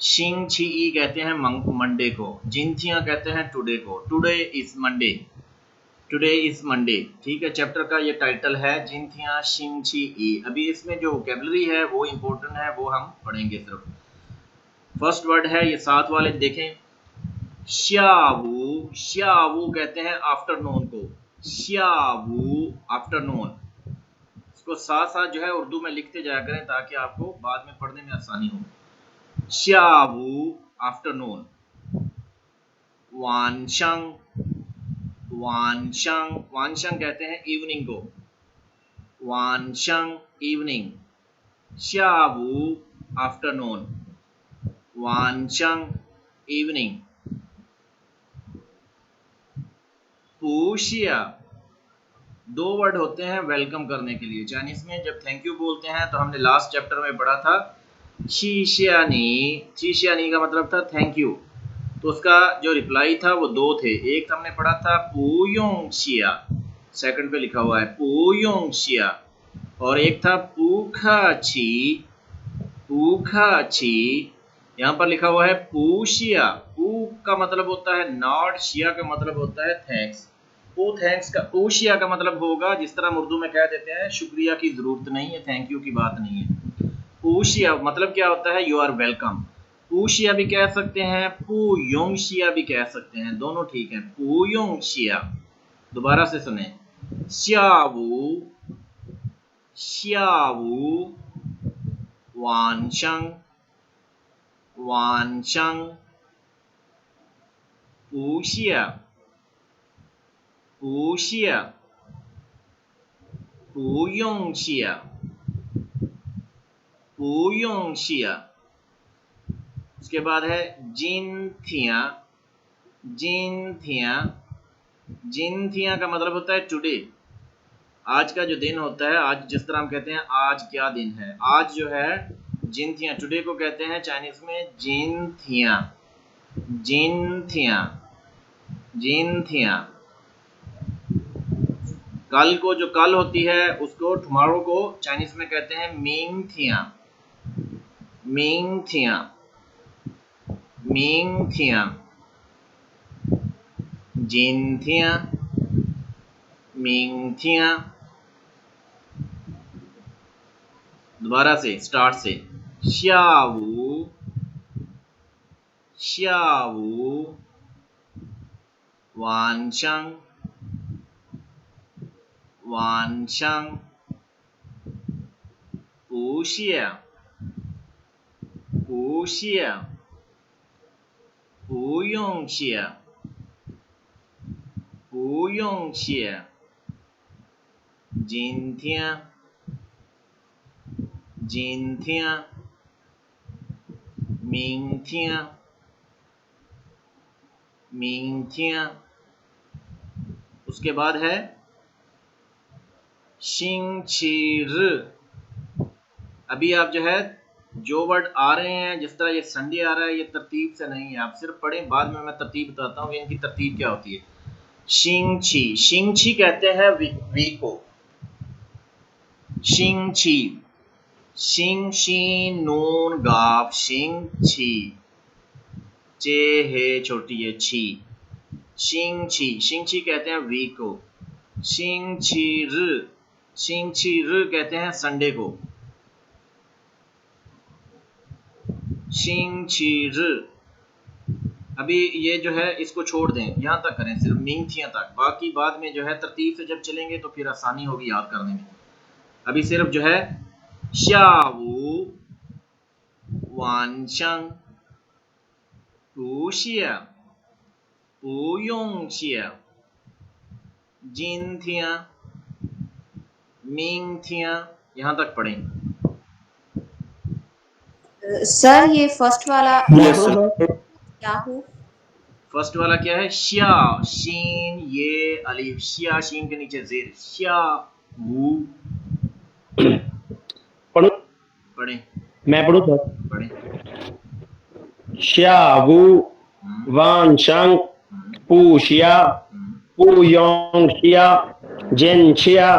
शिंग छी ई कहते हैं मंडे को, जिनथिया कहते हैं टुडे को, today is Monday, today is Monday. ठीक है, चैप्टर का ये टाइटल है जिनथिया शिंग छी ई। अभी इसमें जो वोकैबुलरी है वो इम्पोर्टेंट है, वो हम पढ़ेंगे सिर्फ। फर्स्ट वर्ड है ये 7 वाले, देखें, श्यावू, श्यावू कहते हैं आफ्टरनून को, श्यावू आफ्टरनून। इसको साथ साथ जो है उर्दू में लिखते जाया करें ताकि आपको बाद में पढ़ने में आसानी हो। श्यावू आफ्टरनून। वानशंग, वानशंग, वानशंग कहते हैं इवनिंग को, वानशंग इवनिंग। श्यावू आफ्टरनून, वानशंग इवनिंग। पूशिया, 2 वर्ड होते हैं वेलकम करने के लिए। चाइनीज में जब थैंक यू बोलते हैं तो हमने लास्ट चैप्टर में पढ़ा था शीशियानी, शीशियानी का मतलब था थैंक यू। तो उसका जो रिप्लाई था वो 2 थे। एक हमने पढ़ा था पुयोंग शिया, सेकंड पे लिखा हुआ है पुयोंग शिया, और एक था पूखा छी, पूखा छी, यहाँ पर लिखा हुआ है पूशिया। पू का मतलब होता है नॉट, शिया का मतलब होता है थैंक्स। पू थैंक्स का, पूशिया का मतलब होगा जिस तरह हम उर्दू में कह देते हैं शुक्रिया की जरूरत नहीं है, थैंक यू की बात नहीं है। पूशिया मतलब क्या होता है, यू आर वेलकम। पूशिया भी कह सकते हैं, पुयोंगशिया भी कह सकते हैं, दोनों ठीक है। पुयोंगशिया, दोबारा से सुने, श्यावू, श्यावू, वानशंग, वानशंग, पूशिया, पूशिया, पुयोंगशिया, पुयोंगशिया। उसके बाद है जिनथिया, जिनथिया, जिनथिया का मतलब होता है टुडे, आज का जो दिन होता है। आज जिस तरह हम कहते हैं आज क्या दिन है, आज जो है जिनथिया, टुडे को कहते हैं चाइनीज में जिनथिया, जिनथिया, जिनथिया। कल को जो कल होती है उसको, टुमारो को चाइनीज में कहते हैं मिंगथिया, मिंगथिया, मिंगथिया। जिनथिया, मिंगथिया। दोबारा से स्टार्ट से, श्यावू, श्यावू, वानशंग, वानशंग, पूशिया, पूशिया, पुयोंगशिया, पुयोंगशिया। जिनथिया, जिनथिया, मिंगथिया, मिंगथिया। उसके बाद है शिंगचीर। अभी आप जो है जो वर्ड आ रहे हैं, जिस तरह ये संडे आ रहा है, ये तरतीब से नहीं है, आप सिर्फ पढ़ें, बाद में मैं तरतीब बताता हूँ इनकी तरतीब क्या होती है। शिंगची, शिंगची कहते हैं वीक को, शिंगची, शिंग शीन नून गाफ, शिंगची, चे है छोटी है छी, शिंगची, शिंगची कहते हैं वीक को। शिंगचीर, शिंगचीर कहते हैं संडे को, शिंगचीर। अभी ये जो है इसको छोड़ दें, यहाँ तक करें सिर्फ मिंगथिया तक, बाकी बाद में जो है तरतीब से जब चलेंगे तो फिर आसानी होगी याद करने में। अभी सिर्फ जो है श्यावू, वानशंग, पूशिया, पुयोंगशिया, जिनथिया, मिंगथिया। यहाँ तक पढ़ें। सर ये फर्स्ट वाला याहू, फर्स्ट वाला क्या है, श्या, शीन ये अलिफ, श्या शीन के नीचे जेर, श्या वू। पढ़ो, पढ़ें, मैं पढ़ू तो पढ़ें। श्यावू, वानशंग, पूशिया, पुयोंगशिया, जिनशिया,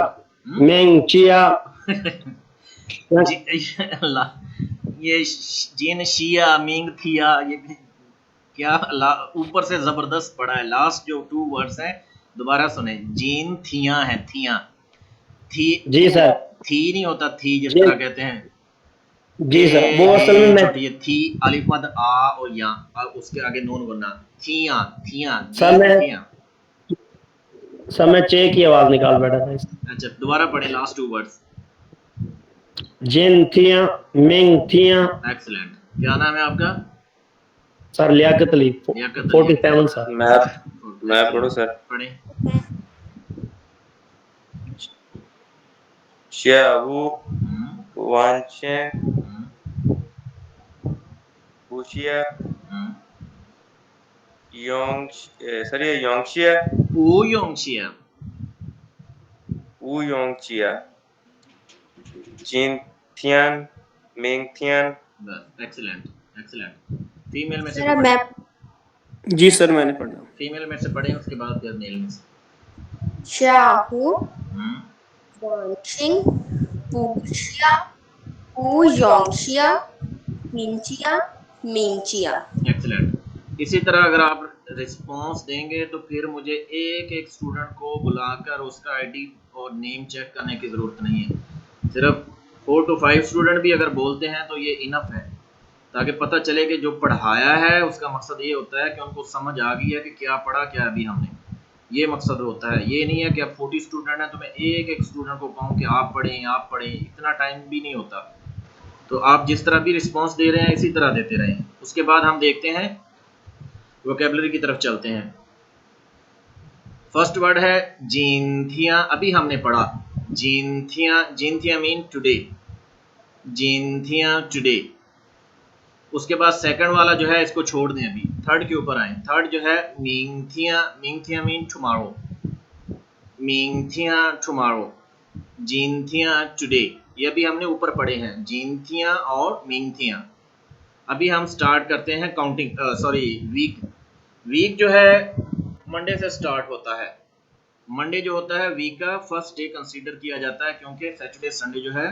मिंगशिया। अल्लाह, ये जिन शिया मिंग थिया, ये क्या ऊपर से जबरदस्त पड़ा है। लास्ट जो 2 वर्ड्स हैं दोबारा सुने, जीन थिया है, थिया थी, जी सर। थी नहीं होता, थी जिस जी तरह कहते हैं, जी ए सर, वो असल हे में मैं छोटी, ये थी अलिफ मद आ और या, उसके आगे नून गुन्ना, थिया थिया सर जीन मैं थिया। सर मैं चे की आवाज निकाल बैठा था इसमें। अच्छा दोबारा पढ़े लास्ट 2 वर्ड्स। जिन थिया मिंग थिया। एक्सीलेंट। क्या नाम है आपका? सर लियाकत अली, लियाकत अली। 47 सर। मैं पढ़ूं सर। पढ़े। श्यावु हम्म, वांचे हम्म, बुशिया हम्म। योंग सर ये योंगशिया ऊ योंगशिया। ऊ योंगशिया जिन थियान मिंग थियान। बस एक्सीलेंट एक्सीलेंट। फीमेल में से सर कोई अब पढ़े? मैं जी सर मैंने पढ़ा। फीमेल में से पढ़े, उसके बाद फिर मेल में से। शाहू हम्म, वांशिंग पुशिया ऊ योंगशिया मिंचिया मिंचिया। एक्सीलेंट। इसी तरह अगर आप रिस्पॉन्स देंगे तो फिर मुझे एक एक स्टूडेंट को बुलाकर उसका आईडी और नेम चेक करने की ज़रूरत नहीं है। सिर्फ 4 to 5 स्टूडेंट भी अगर बोलते हैं तो ये इनफ है, ताकि पता चले कि जो पढ़ाया है उसका मकसद ये होता है कि उनको समझ आ गई है कि क्या पढ़ा क्या अभी हमने, ये मकसद होता है। ये नहीं है कि अब 40 स्टूडेंट हैं तो मैं एक एक स्टूडेंट को कहूँ कि आप पढ़ें, इतना टाइम भी नहीं होता। तो आप जिस तरह भी रिस्पॉन्स दे रहे हैं इसी तरह देते रहें। उसके बाद हम देखते हैं, वोकेबलरी की तरफ चलते हैं। फर्स्ट वर्ड है जीनथिया, अभी हमने पढ़ा जीनथिया। जीनथिया मीन टुडे, जीनथिया टुडे। उसके बाद सेकंड वाला जो है इसको छोड़ दें, अभी थर्ड के ऊपर आए। थर्ड जो है मिंगथिया, मिंगथिया मीन टुमारो, मिंगथिया टुमारो, जीनथिया टुडे। ये भी हमने ऊपर पढ़े हैं, जीनथिया और मिंगथिया। अभी हम स्टार्ट करते हैं काउंटिंग, सॉरी वीक। वीक जो है मंडे से स्टार्ट होता है। मंडे जो होता है वीक का फर्स्ट डे कंसीडर किया जाता है, क्योंकि सैटरडे संडे जो है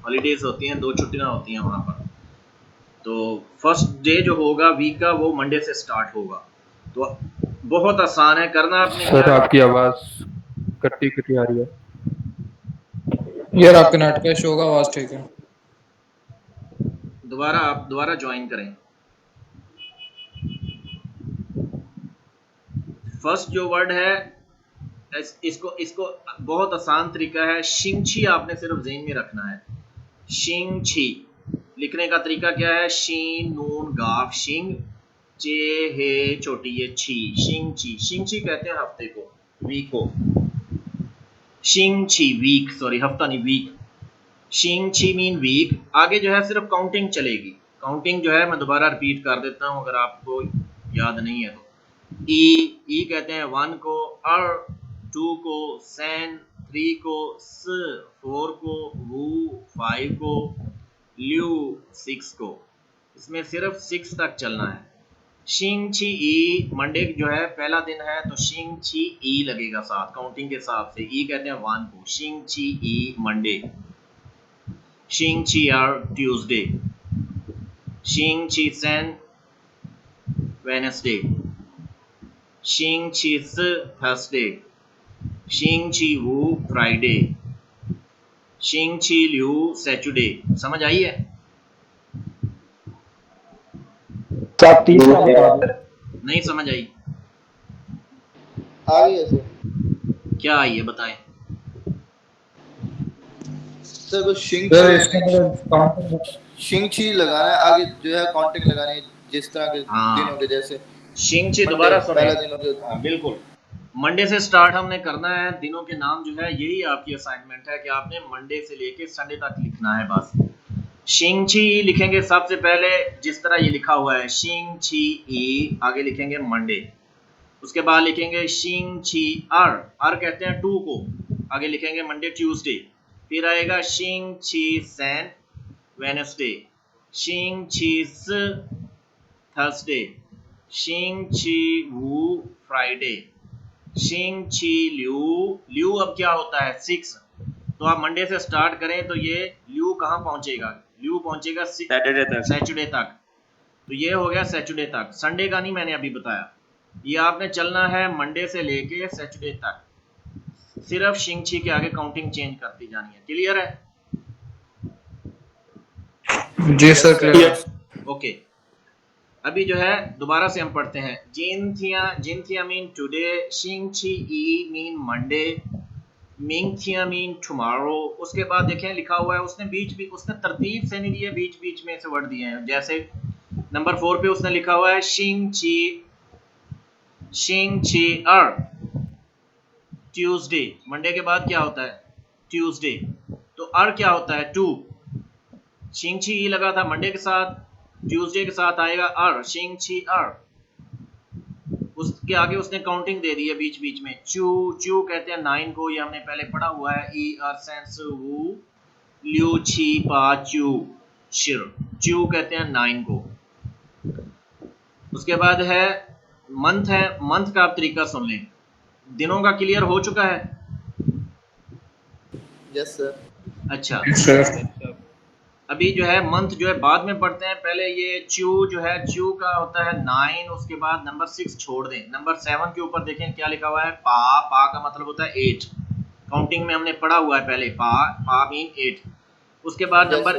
हॉलीडेज होती हैं, 2 छुट्टियां होती हैं वहाँ पर। तो फर्स्ट डे जो होगा वीक का वो मंडे से स्टार्ट होगा। तो बहुत आसान है करना आपने सर क्या। आपकी आवाज कट्टी कट्टी आ रही है। यार आपके नेट का इशू होगा, आवाज ठीक है। दोबारा आप दोबारा ज्वाइन करें। फर्स्ट जो वर्ड है इसको इसको बहुत आसान तरीका है, शिंगछी आपने सिर्फ ज़हन में रखना है। शिंगछी लिखने का तरीका क्या है, शीन नून गाफ शिंग चे हे छोटी ये छी, शिंगछी। शिंगछी कहते हैं हफ्ते को, वीक को। शिंगछी वीक, सॉरी हफ्ता नहीं वीक। शिंगछी mean week. आगे जो है सिर्फ काउंटिंग चलेगी। काउंटिंग जो है मैं दोबारा रिपीट कर देता हूं अगर आपको याद नहीं है तो। ई कहते हैं 1 को, 2 को, सैन 3 को, स 4 को, वू 5 को, ल्यू 6 को। इसमें सिर्फ 6 तक चलना है। शिंग ची ई, मंडे जो है पहला दिन है तो शिंग ची ई लगेगा साथ काउंटिंग के हिसाब से। ई कहते हैं 1 को, शिंग ची ई मंडे। शिंग ची आर ट्यूसडे, शिंग ची सैन वेडनेसडे, शिंग ची स थर्सडे, शिंग ची वू फ्राइडे, शिंग ची ल्यू सैटरडे। समझ आई है? क्या आप तीसरा बता दें? नहीं समझ आई? आ गया सर। क्या आई है बताएं। सर बस सर इसके अंदर काउंटिंग शिंगची लगाना है, आगे जो है काउंटिंग लगानी है जिस तरह के दिन हाँ, होंगे, जैसे शिंग ची मंडे दोबारा सुने। पहला दिन हो गया। हाँ बिल्कुल, मंडे से स्टार्ट हमने करना है। दिनों के नाम जो है यही आपकी असाइनमेंट है कि आपने मंडे से लेके संडे तक लिखना है बस। शिंग ची लिखेंगे सबसे पहले जिस तरह ये लिखा हुआ है, शिंग ची ई, आगे लिखेंगे मंडे। उसके बाद लिखेंगे शिंग ची अर कहते हैं 2 को, आगे लिखेंगे मंडे ट्यूसडे। फिर आएगा शिंग ची सैन वेडनेसडे, शिंग ची स थर्सडे, शिंग ची वू फ्राइडे, शिंग ची ल्यू। ल्यू अब क्या होता है 6। तो आप मंडे से स्टार्ट करें तो ये ल्यू कहाँ पहुंचेगा, ल्यू पहुंचेगा सैटरडे तक। सैटरडे तक। तो ये हो गया सैटरडे तक। संडे का नहीं मैंने अभी बताया, ये आपने चलना है मंडे से लेके सैटरडे तक, सिर्फ शिंगची के आगे काउंटिंग चेंज करती जानी है। क्लियर है? जी सर क्लियर। ओके। अभी जो है दोबारा से हम पढ़ते हैं। जिनथिया मीन टुडे, शिंगची ई मीन मंडे, मिंगथिया मीन टुमारो। उसके बाद देखें लिखा हुआ है, उसने तरतीब से नहीं दिए, बीच बीच में से वर्ड दिए हैं। जैसे नंबर 4 पे उसने लिखा हुआ है शिंगची अर, ट्यूसडे। मंडे के बाद क्या होता है? ट्यूसडे। तो अर क्या होता है? टू। शिंगची ई लगा था मंडे के साथ, ट्यूसडे के साथ आएगा अर, शिंगची अर। उसके आगे उसने काउंटिंग दे दी है बीच बीच में। चू कहते हैं 9 को, ये हमने पहले पढ़ा हुआ है। ई अर सेंस वू ल्यू छी पा चू शिर, चू कहते हैं 9 को। उसके बाद है मंथ है। मंथ का आप तरीका सुन लें। दिनों का क्लियर हो चुका है? Yes sir. अच्छा, सर अभी जो है मंथ जो है बाद में पढ़ते हैं। पहले ये चू जो है, चू का होता है 9, उसके बाद नंबर 6 छोड़ दें। नंबर 7 के ऊपर देखें क्या लिखा हुआ है? पा का मतलब होता है 8। काउंटिंग में हमने पढ़ा हुआ है पहले, पा मीन 8। उसके बाद नंबर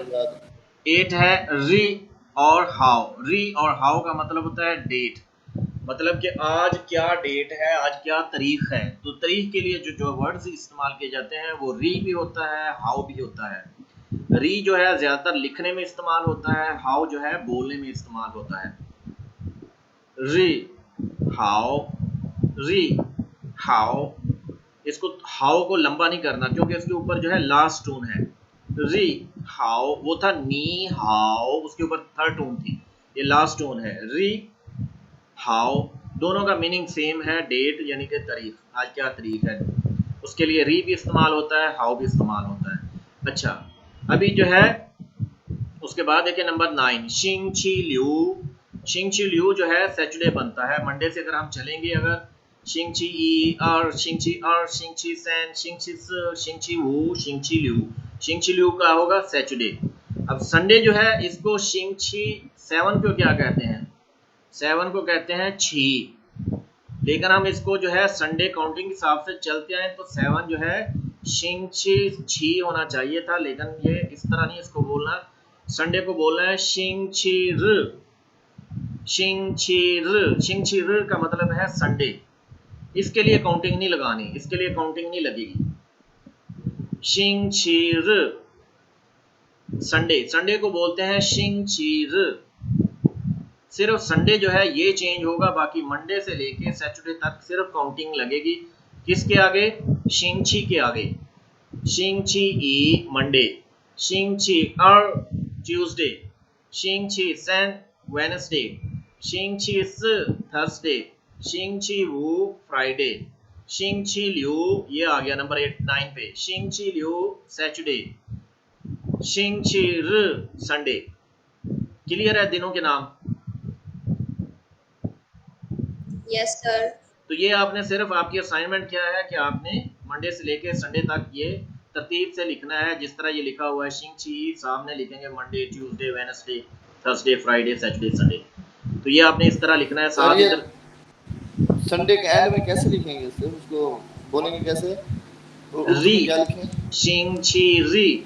8 है री और हाउ। री और हाउ का मतलब होता है डेट, मतलब कि आज क्या डेट है, आज क्या तारीख है। तो तारीख के लिए जो वर्ड्स इस्तेमाल किए जाते हैं वो री भी होता है, हाउ भी होता है। री जो है ज्यादातर लिखने में इस्तेमाल होता है, हाउ जो है बोलने में इस्तेमाल होता है। री हाउ, री हाउ। इसको हाउ को लंबा नहीं करना क्योंकि इसके ऊपर जो है लास्ट टोन है। री हाउ वो था नी हाउ, उसके ऊपर थर्ड टोन थी, ये लास्ट टोन है। री हाउ दोनों का मीनिंग सेम है, डेट यानी कि तारीख, आज क्या तारीख है। उसके लिए री भी इस्तेमाल होता है, हाउ भी इस्तेमाल होता है। अच्छा, अभी जो है उसके बाद देखिए नंबर 9 शिंगची ल्यू। शिंगची ल्यू जो है सैटरडे बनता है। मंडे से अगर हम चलेंगे, अगर शिंगची ई और शिंगची और शिंगची सैन शिंगची शिंगची वू शिंगची ल्यू का होगा सैटरडे। अब संडे जो है इसको शिंगची 7 को क्या कहते हैं? 7 को कहते हैं छी। लेकिन हम इसको जो है संडे काउंटिंग के हिसाब से चलते आए तो 7 जो है शिंगची छी होना चाहिए था, लेकिन ये इस तरह नहीं इसको बोलना। संडे को बोलना है शिंगची र। शिंगची र का मतलब है संडे। इसके लिए काउंटिंग नहीं लगानी, इसके लिए काउंटिंग नहीं लगेगी। शिंगची र संडे, संडे को बोलते हैं शिंगची र। सिर्फ संडे जो है ये चेंज होगा, बाकी मंडे से लेके सैटरडे तक सिर्फ काउंटिंग लगेगी। किसके आगे? शिंगची के आगे। शिंगची ई मंडे, शिंगची अर ट्यूसडे, शिंगची सैन वेडनेसडे, शिंगची स थर्सडे, शिंगची वू फ्राइडे, शिंगची ल्यू ये आ गया नंबर 9 पे, शिंगची ल्यू सैटरडे, शिंगची र संडे। क्लियर है दिनों के नाम? Yes sir. तो ये आपने सिर्फ आपकी असाइनमेंट क्या है कि आपने मंडे से लेके संडे तक ये तरतीब से लिखना है जिस तरह ये लिखा हुआ है। शिंगची सामने लिखेंगे Monday, Tuesday, Wednesday, Thursday, Friday, Saturday, Sunday. तो ये आपने इस तरह लिखना है। साथ इधर संडे के एंड में कैसे लिखेंगे उसको? उसको बोलेंगे कैसे? री, क्या लिखें? शिंगची री।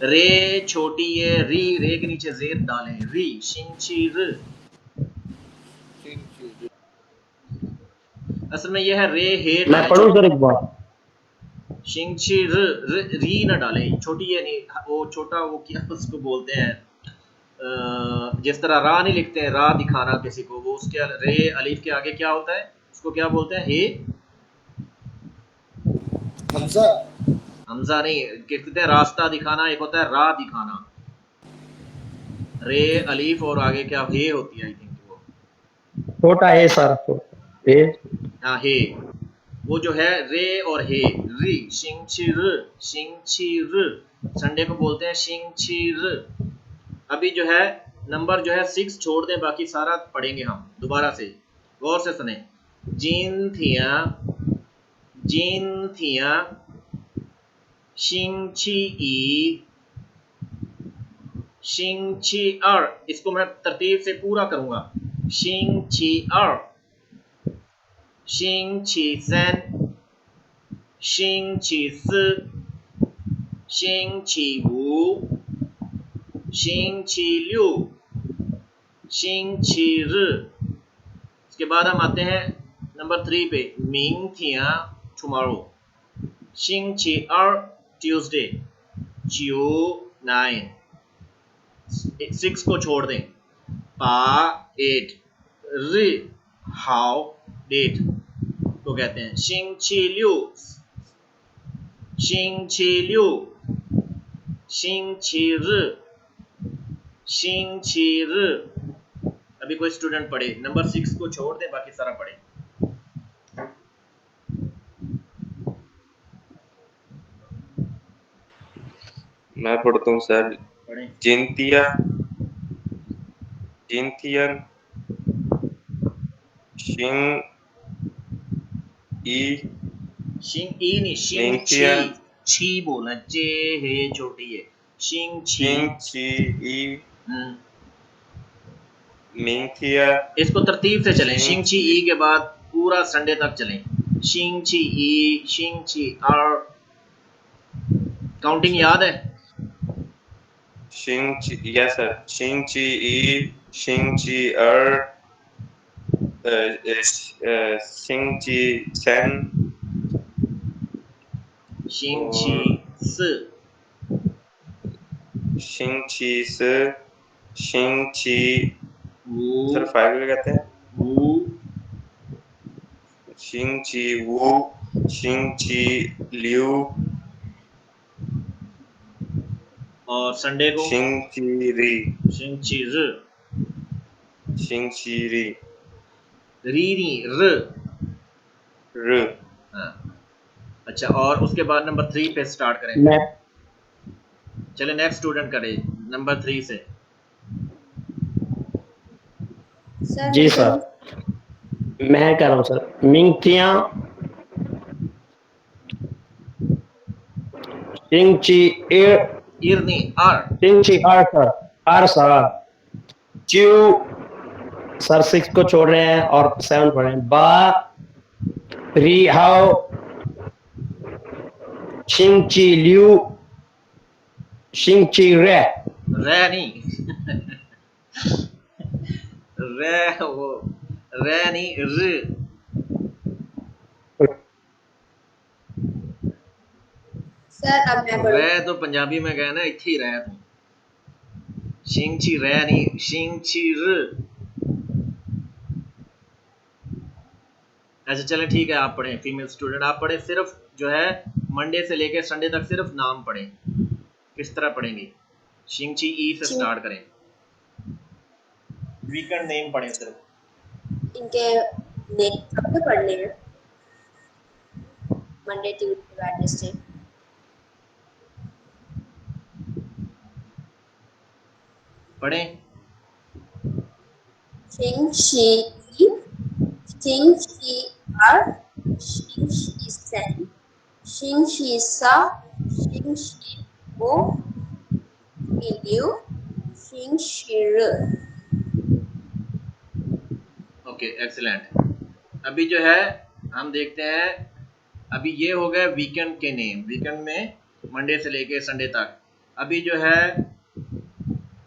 रे छोटी है, री रे के नीचे जेर डालें, री शिंगची र। असल में यह है रे हे। मैं पढ़ूं सर एक बार? शिंगची री न डालें, छोटी है नहीं, वो छोटा वो क्या उसको बोलते हैं, जिस तरह रा नहीं लिखते हैं, रा दिखाना किसी को, वो उसके रे अलीफ के आगे क्या होता है, उसको क्या बोलते हैं? हे हमजा। हमजा नहीं, कहते हैं रास्ता दिखाना, एक होता है रा दिखाना। रे अलीफ और आगे क्या हे होती है, आई थिंक वो छोटा है सर, ए हाँ हे। वो जो है रे और हे, री शिंगची र। संडे को बोलते हैं शिंगची र। अभी जो है नंबर जो है 6 छोड़ दें, बाकी सारा पढ़ेंगे हम दोबारा से, गौर से सुने। जिन थिया शिंगची ई शिंग ची अर, इसको मैं तरतीब से पूरा करूंगा। शिंग ची अर, शिंग ची सैन, शिंग ची सी, शिंग ची वू, शिंग ची ल्यू, शिंग ची र। इसके बाद हम आते हैं नंबर 3 पे, मिंग थिया टुमारो, शिंग ची अर ट्यूसडे, चियो 9, 6 को छोड़ दें, पा 8, रि हाउ डेट को कहते हैं। शिंग ची ल्यू, शिंग ची ल्यू, शिंग ची र, शिंग ची र। अभी कोई स्टूडेंट पढ़े, नंबर 6 को छोड़ दें, बाकी सारा पढ़े। मैं पढ़ता हूँ सर। पढ़ें। जिनतिया, जिनथियन, शिंग ई, शिंग ई नहीं, शिंग मिंग छी, थियन, छी बोलना, जे है छोटी है, शिंग छी। शिंग ची ई, हम्म, मिंग थिया, इसको तरतीब से चलें, शिंग शिंग ची ई के बाद पूरा संडे तक चलें। शिंग ची ई, शिंग ची आर, काउंटिंग याद है? शिंग ची, यस सर, शिंग ची ई, शिंग ची अर, शिंग ची सेन, शिंग और ची स, शिंग ची स, शिंग ची वू, सर 5 लगाते हैं। वू, शिंग ची वू, शिंग ची लिू, और संडे को शिंग ची री, शिंग ची र, शिंग ची री, री नी र। र। हाँ। अच्छा, और उसके बाद नंबर 3 पे स्टार्ट करें। मैं चले नेक्स्ट स्टूडेंट करे नंबर 3 से। सर जी सर, मैं कह रहा हूँ सर। मिंगथिया, सिंगची एर, इरनी आर, सिंगची आर सर, आर सर। च्यू सर 6 को छोड़ रहे हैं और 7 पढ़ रहे हैं। बा, री हाउ, शिंगची ल्यू, शिंगची रे। रे नहीं रे वो रे नहीं र। सर अब मैं पढ़ूं। रे तो पंजाबी में गए ना, इत्थे ही रह तू। शिंग ची रे नहीं, शिंग ची र। अच्छा चले ठीक है, आप पढ़ें, फीमेल स्टूडेंट आप पढ़ें, सिर्फ जो है मंडे से लेकर संडे तक सिर्फ नाम पढ़ें। किस तरह पढ़ेंगे? शिंग ची ई से स्टार्ट करें, वीकेंड नेम पढ़ें सिर्फ। इनके नेम सबसे पढ़ने हैं, मंडे ट्यूसडे वेडनेसडे। पढ़ें। शिंग शी ई, शिंग शी आर, शिंग शी सेन, शिंग शी सा, शिंग शी ओ, शी लिu, शिंग शी र। Okay excellent. अभी जो है हम देखते हैं, अभी ये हो गए वीकेंड के नेम, वीकेंड में मंडे से लेके संडे तक। अभी जो है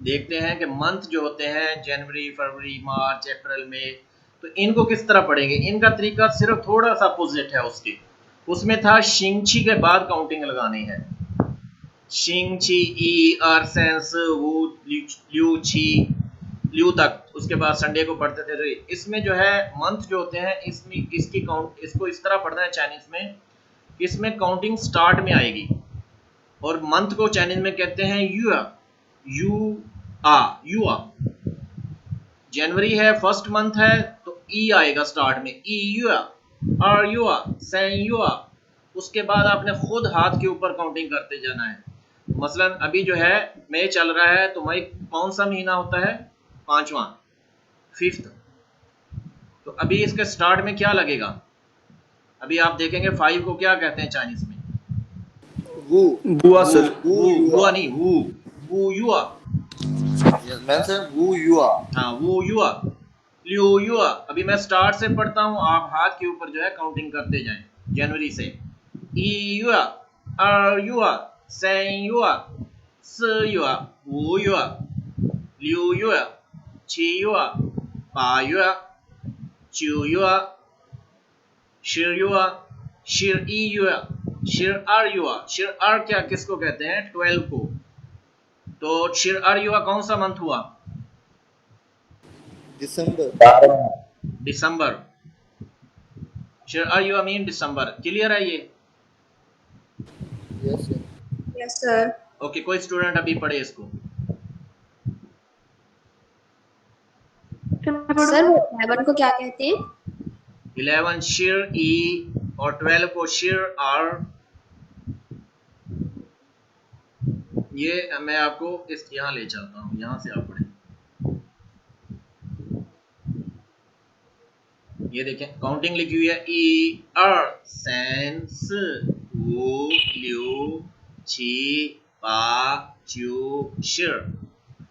देखते हैं कि मंथ जो होते हैं जनवरी, फरवरी, मार्च, अप्रैल, मई, तो इनको किस तरह पढ़ेंगे। इनका तरीका सिर्फ थोड़ा सा अपोजिट है उसके। उसमें था शिंगची के बाद काउंटिंग लगानी है, शिंगची ई आर सेंस वू ल्यू छी ल्यू तक, उसके बाद संडे को पढ़ते थे रे। इसमें जो है मंथ जो होते हैं इसमें इसकी काउंट, इसको इस तरह पढ़ना है चाइनीज में, इसमें काउंटिंग स्टार्ट में आएगी और मंथ को चाइनीज में कहते हैं युआ, युआ। जनवरी है, फर्स्ट मंथ है, तो ई आएगा स्टार्ट में, ई युआ, आर युआ, सैन युआ। उसके बाद आपने खुद हाथ के ऊपर काउंटिंग करते जाना है। मसलन अभी जो है मई चल रहा है, तो मई कौन सा महीना होता है? 5वां, 5th। तो अभी इसके स्टार्ट में क्या लगेगा? अभी आप देखेंगे 5 को क्या कहते हैं चाइनीज में? वू बुआ सर। वू, वुआ नहीं, वू, वू युआ, मैंने से वू युआ हाँ वो युआ, लियो युआ। अभी मैं स्टार्ट से पढ़ता हूँ, आप हाथ के ऊपर जो है काउंटिंग करते जाएं जनवरी से। ई युआ, आर युआ, सैन युआ, स युआ, वू युआ, लियो युआ, छी युआ, पा युआ, चिu युआ, शिर युआ, शिर ई युआ, शिर आर युआ। शिर आर क्या किसको कहते हैं? 12 को। तो शिर आर युआ कौन सा मंथ हुआ? दिसंबर। दिसंबर। शिर आर युआ मीन दिसंबर। क्लियर है ये? Yes sir. Yes sir. Okay, कोई स्टूडेंट अभी पढ़े इसको। सर 11 को क्या कहते हैं? 11 शिर ई और 12 को शिर आर। ये मैं आपको इस यहाँ ले चलता हूँ, यहाँ से आप पढ़ें। ये देखें काउंटिंग लिखी हुई है। ई आर सैन स वू लियो छी पा चू शिर।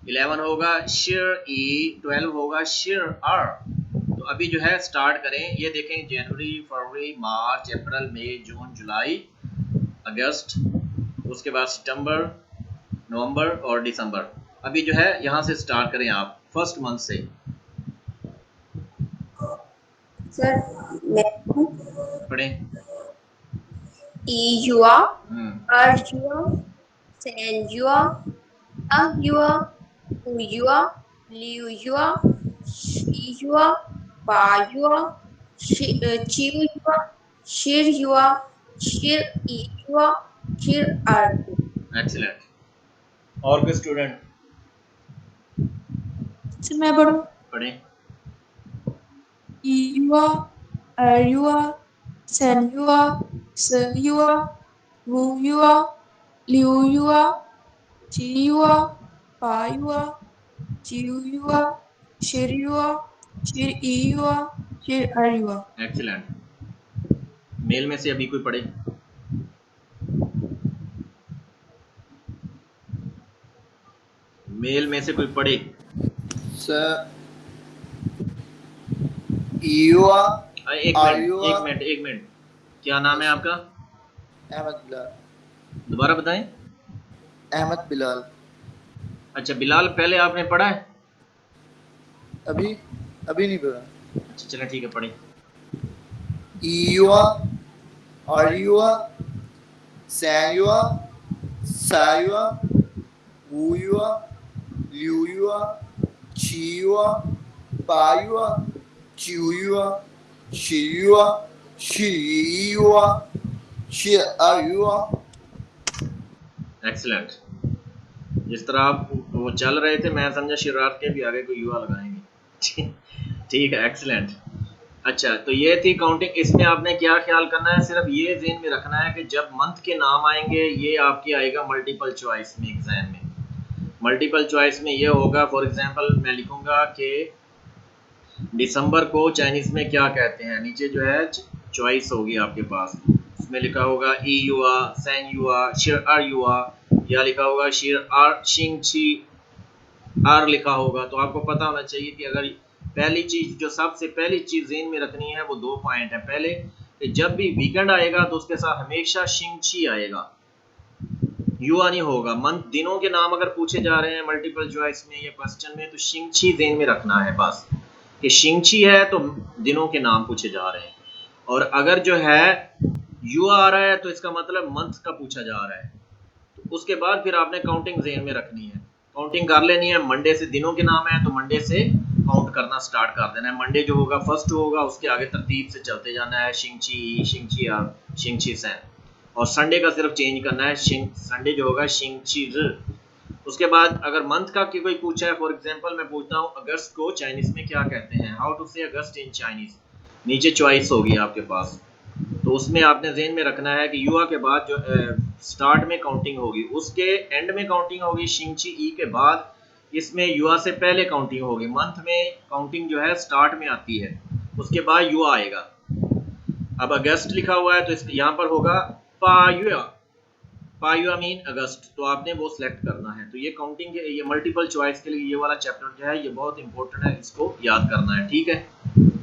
11 होगा शिर ई, 12 होगा शिर आर। तो अभी जो है स्टार्ट करें। ये देखें जनवरी, फरवरी, मार्च, अप्रैल, मई, जून, जुलाई, अगस्त, उसके बाद सितंबर, नवंबर और दिसंबर। अभी जो है यहाँ से स्टार्ट करें आप फर्स्ट मंथ से। सर मैं पढ़ें। ई युआ, हम्म, आर युआ, सैन युआ, आ युआ, उ युआ, लियू युआ, शी युआ, पा युआ, चिu युआ, शिर युआ, शिर ई युआ, शिर आर युआ। एक्सीलेंट। और कोई स्टूडेंट? सर मैं पढ़ूं? पढ़ें। ई युआ, आर युआ, सैन युआ, स युआ, वू युआ, लियू युआ, ची युआ, पा युआ, चिu युआ, शिर युआ, शिर ई युआ, शिर आर युआ। एक्सीलेंट। मेल में से अभी कोई पढ़े? मेल में से कोई पढ़े? सर युआ एक आर मिनट, युआ एक मिनट, एक मिनट। क्या नाम है आपका? अहमद बिलाल। दोबारा बताएं। अहमद बिलाल। अच्छा बिलाल, पहले आपने पढ़ा है? अभी अभी नहीं पढ़ा। अच्छा चलें ठीक है, पढ़ें। युआ आर युआ सैन युआ सा युआ वू युआ लियू युआ छी युआ पा युआ चिu युआ शी युआ शी युआ शी आर युआ। एक्सीलेंट। जिस तरह आप वो चल रहे थे, मैं समझा शरारत के भी आगे कोई युवा लगाएंगे। ठीक है, एक्सीलेंट। अच्छा तो ये थी काउंटिंग। इसमें आपने क्या ख्याल करना है, सिर्फ ये ज़हन में रखना है कि जब मंथ के नाम आएंगे ये आपकी आएगा मल्टीपल चॉइस में एग्जाम में। मल्टीपल चॉइस में ये होगा, फॉर एग्जांपल मैं लिखूंगा कि दिसंबर को चाइनीज में क्या कहते हैं। नीचे जो है चॉइस होगी आपके पास, उसमें लिखा होगा ई युआ, सैन युआ, शिर आर युआ, या लिखा होगा शिर आर शिंग ची आर लिखा होगा। तो आपको पता होना चाहिए कि अगर पहली चीज, जो सबसे पहली चीज ज़हन में रखनी है वो 2 पॉइंट है। पहले कि जब भी वीकेंड आएगा तो उसके साथ हमेशा शिंग ची आएगा, युआ नहीं होगा। मंथ, दिनों के नाम अगर पूछे जा रहे हैं मल्टीपल चॉइस में या क्वेश्चन में, तो शिंग ची ज़हन में रखना है बस कि शिंग ची है तो दिनों के नाम पूछे जा रहे हैं। और अगर जो है युआ आ रहा है तो इसका मतलब मंथ का पूछा जा रहा है। तो उसके बाद फिर आपने काउंटिंग ज़हन में रखनी है, काउंटिंग कर लेनी है। मंडे से दिनों के नाम है तो मंडे से काउंट करना स्टार्ट कर देना है। मंडे जो होगा फर्स्ट होगा, उसके आगे तरतीब से चलते जाना है, शिंगची, शिंगची आर, शिंगची सैन। और संडे का सिर्फ चेंज करना है, संडे जो होगा शिंगची र। उसके बाद अगर मंथ का कोई पूछा है, फॉर एग्जांपल मैं पूछता हूँ अगस्त को चाइनीज में क्या कहते हैं, हाउ टू से अगस्त इन चाइनीज, नीचे चॉइस होगी आपके पास। तो उसमें आपने ज़हन में रखना है कि युआ के बाद जो स्टार्ट में काउंटिंग होगी, उसके एंड में काउंटिंग होगी शिंगची ई के बाद, इसमें युआ से पहले काउंटिंग होगी। मंथ में काउंटिंग जो है स्टार्ट में आती है, उसके बाद युआ आएगा। अब अगस्त लिखा हुआ है तो यहाँ पर होगा पा युआ, पायुआ मीन अगस्त, तो आपने वो सिलेक्ट करना है। तो ये काउंटिंग के ये मल्टीपल चॉइस के लिए ये वाला चैप्टर जो है ये बहुत इंपॉर्टेंट है, इसको याद करना है, ठीक है।